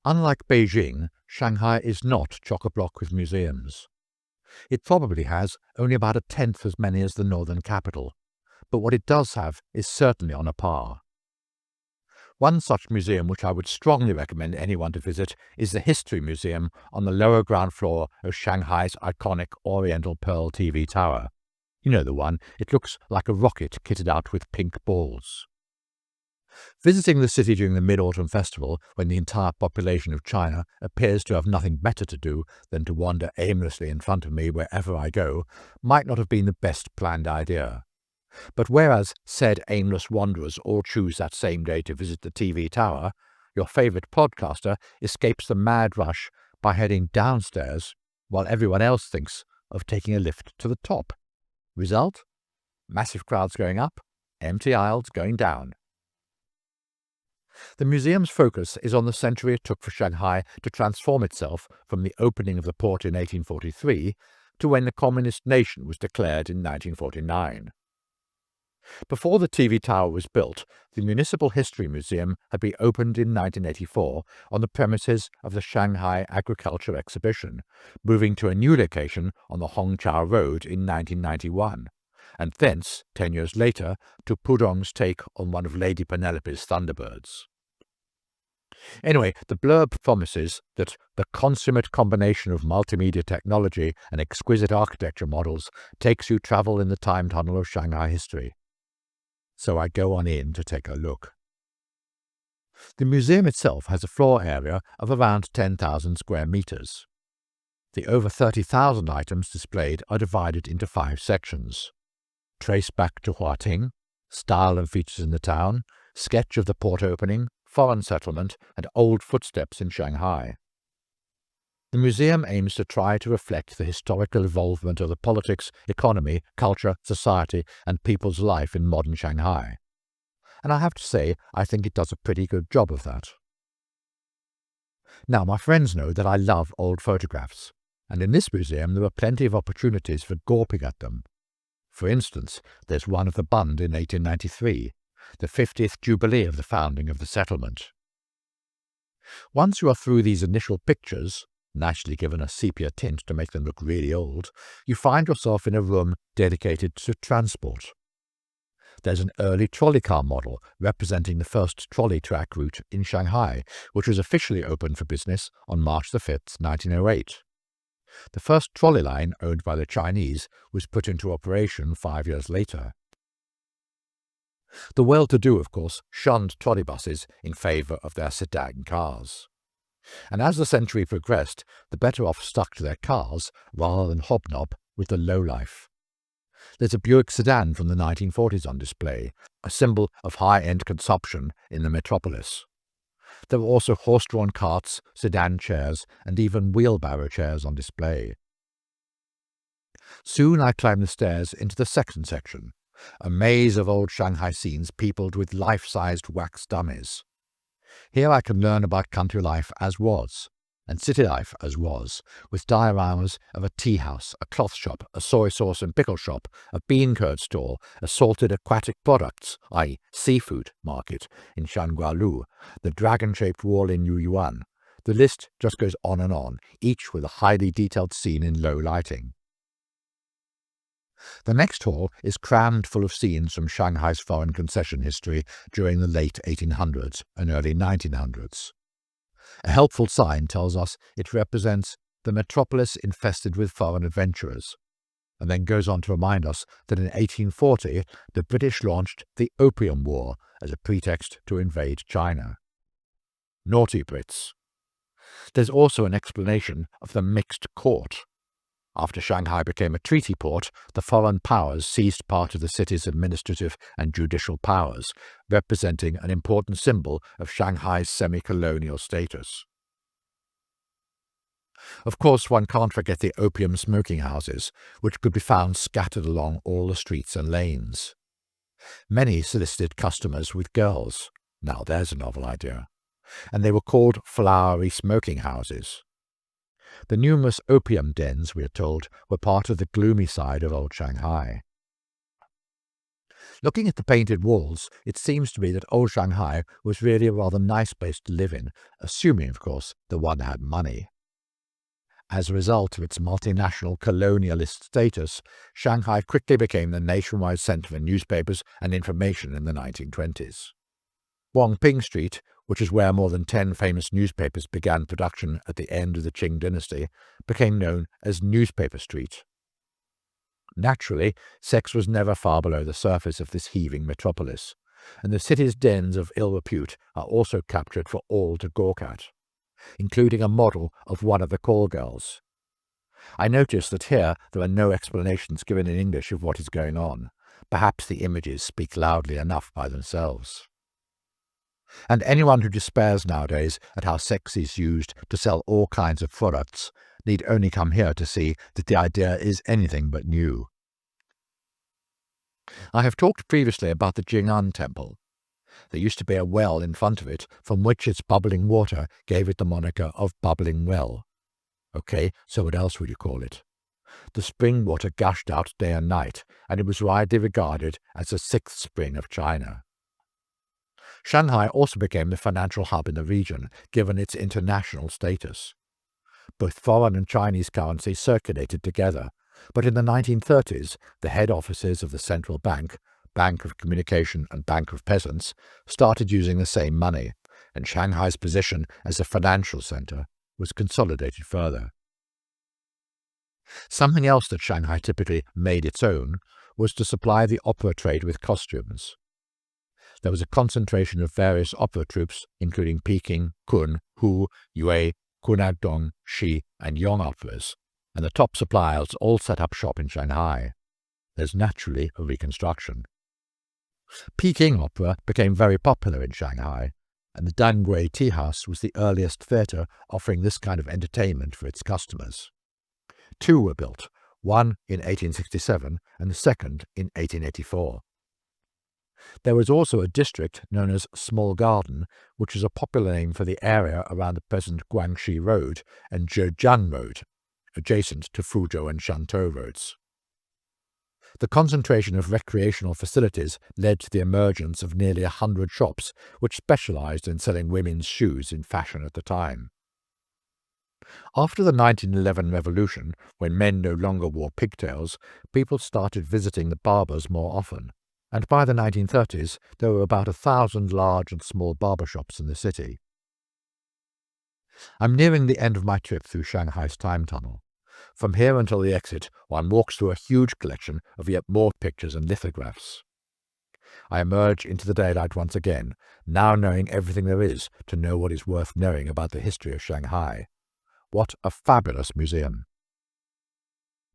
Unlike Beijing, Shanghai is not chock-a-block with museums. It probably has only about a tenth as many as the northern capital, but what it does have is certainly on a par. One such museum which I would strongly recommend anyone to visit is the History Museum on the lower ground floor of Shanghai's iconic Oriental Pearl TV Tower. You know the one, it looks like a rocket kitted out with pink balls. Visiting the city during the Mid-Autumn Festival, when the entire population of China appears to have nothing better to do than to wander aimlessly in front of me wherever I go, might not have been the best planned idea. But whereas said aimless wanderers all choose that same day to visit the TV tower, your favourite podcaster escapes the mad rush by heading downstairs while everyone else thinks of taking a lift to the top. Result? Massive crowds going up, empty aisles going down. The museum's focus is on the century it took for Shanghai to transform itself from the opening of the port in 1843 to when the communist nation was declared in 1949. Before the TV tower was built, the Municipal History Museum had been opened in 1984 on the premises of the Shanghai Agriculture Exhibition, moving to a new location on the Hongqiao Road in 1991, and thence, 10 years later, to Pudong's take on one of Lady Penelope's Thunderbirds. Anyway, the blurb promises that the consummate combination of multimedia technology and exquisite architecture models takes you travel in the time tunnel of Shanghai history. So I go on in to take a look. The museum itself has a floor area of around 10,000 square meters. The over 30,000 items displayed are divided into 5 sections. Trace back to Huating, style and features in the town, sketch of the port opening, foreign settlement, and old footsteps in Shanghai. The museum aims to try to reflect the historical evolvement of the politics, economy, culture, society, and people's life in modern Shanghai. And I have to say, I think it does a pretty good job of that. Now, my friends know that I love old photographs, and in this museum there are plenty of opportunities for gawping at them. For instance, there's one of the Bund in 1893, the 50th jubilee of the founding of the settlement. Once you are through these initial pictures, naturally given a sepia tint to make them look really old, you find yourself in a room dedicated to transport. There's an early trolley car model representing the first trolley track route in Shanghai, which was officially opened for business on March 5, 1908. The first trolley line, owned by the Chinese, was put into operation 5 years later. The well-to-do, of course, shunned trolleybuses in favour of their sedan cars. And as the century progressed, the better off stuck to their cars rather than hobnob with the lowlife. There's a Buick sedan from the 1940s on display, a symbol of high-end consumption in the metropolis. There were also horse-drawn carts, sedan chairs, and even wheelbarrow chairs on display. Soon I climbed the stairs into the second section, a maze of old Shanghai scenes peopled with life-sized wax dummies. Here I can learn about country life as was, and city life as was, with dioramas of a tea house, a cloth shop, a soy sauce and pickle shop, a bean curd stall, a salted aquatic products, i.e. seafood, market in Shangualu, the dragon-shaped wall in Yuyuan. The list just goes on, each with a highly detailed scene in low lighting. The next hall is crammed full of scenes from Shanghai's foreign concession history during the late 1800s and early 1900s. A helpful sign tells us it represents the metropolis infested with foreign adventurers, and then goes on to remind us that in 1840 the British launched the Opium War as a pretext to invade China. Naughty Brits. There's also an explanation of the mixed court. After Shanghai became a treaty port, the foreign powers seized part of the city's administrative and judicial powers, representing an important symbol of Shanghai's semi-colonial status. Of course, one can't forget the opium smoking houses, which could be found scattered along all the streets and lanes. Many solicited customers with girls. Now there's a novel idea. And they were called flowery smoking houses. The numerous opium dens, we are told, were part of the gloomy side of old Shanghai. Looking at the painted walls, it seems to me that old Shanghai was really a rather nice place to live in, assuming, of course, that one had money. As a result of its multinational colonialist status, Shanghai quickly became the nationwide centre for newspapers and information in the 1920s. Wangping Street, which is where more than 10 famous newspapers began production at the end of the Qing dynasty, became known as Newspaper Street. Naturally, sex was never far below the surface of this heaving metropolis, and the city's dens of ill repute are also captured for all to gawk at, including a model of one of the call girls. I notice that here there are no explanations given in English of what is going on. Perhaps the images speak loudly enough by themselves. And anyone who despairs nowadays at how sex is used to sell all kinds of products need only come here to see that the idea is anything but new. I have talked previously about the Jing'an Temple. There used to be a well in front of it from which its bubbling water gave it the moniker of Bubbling Well. Okay, so what else would you call it? The spring water gushed out day and night, and it was widely regarded as the sixth spring of China. Shanghai also became the financial hub in the region, given its international status. Both foreign and Chinese currency circulated together, but in the 1930s, the head offices of the central bank, Bank of Communication and Bank of Peasants, started using the same money, and Shanghai's position as a financial centre was consolidated further. Something else that Shanghai typically made its own was to supply the opera trade with costumes. There was a concentration of various opera troupes, including Peking, Kun, Hu, Yue, Kunadong, Shi, and Yong operas, and the top suppliers all set up shop in Shanghai. There's naturally a reconstruction. Peking opera became very popular in Shanghai, and the Dangui Tea House was the earliest theatre offering this kind of entertainment for its customers. Two were built, one in 1867 and the second in 1884. There was also a district known as Small Garden, which is a popular name for the area around the present Guangxi Road and Zhejiang Road, adjacent to Fuzhou and Shantou roads. The concentration of recreational facilities led to the emergence of nearly 100 shops which specialized in selling women's shoes in fashion at the time. After the 1911 revolution, when men no longer wore pigtails, people started visiting the barbers more often, and by the 1930s there were about 1,000 large and small barber shops in the city. I'm nearing the end of my trip through Shanghai's time tunnel. From here until the exit, one walks through a huge collection of yet more pictures and lithographs. I emerge into the daylight once again, now knowing everything there is to know what is worth knowing about the history of Shanghai. What a fabulous museum!